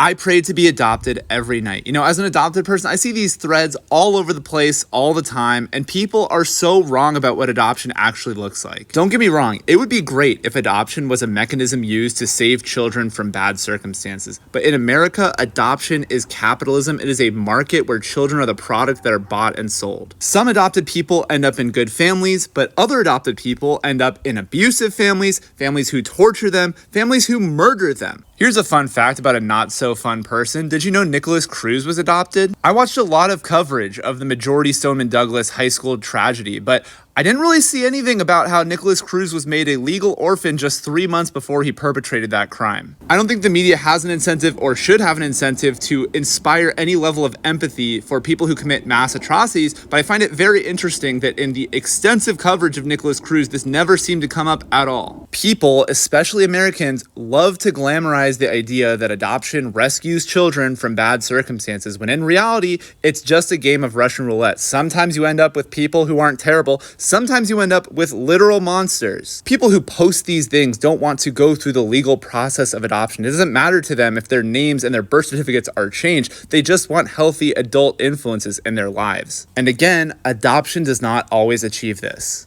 I pray to be adopted every night. You know, as an adopted person, I see these threads all over the place all the time, and people are so wrong about what adoption actually looks like. Don't get me wrong, it would be great if adoption was a mechanism used to save children from bad circumstances. But in America, adoption is capitalism. It is a market where children are the product that are bought and sold. Some adopted people end up in good families, but other adopted people end up in abusive families, families who torture them, families who murder them. Here's a fun fact about a not-so-fun person. Did you know Cruz was adopted? I watched a lot of coverage of the Majority Stoneman Douglas high school tragedy, but I didn't really see anything about how Cruz was made a legal orphan just 3 months before he perpetrated that crime. I don't think the media has an incentive or should have an incentive to inspire any level of empathy for people who commit mass atrocities, but I find it very interesting that in the extensive coverage of Cruz, this never seemed to come up at all. People, especially Americans, love to glamorize the idea that adoption rescues children from bad circumstances, when in reality, it's just a game of Russian roulette. Sometimes you end up with people who aren't terrible. Sometimes you end up with literal monsters. People who post these things don't want to go through the legal process of adoption. It doesn't matter to them if their names and their birth certificates are changed. They just want healthy adult influences in their lives. And again, adoption does not always achieve this.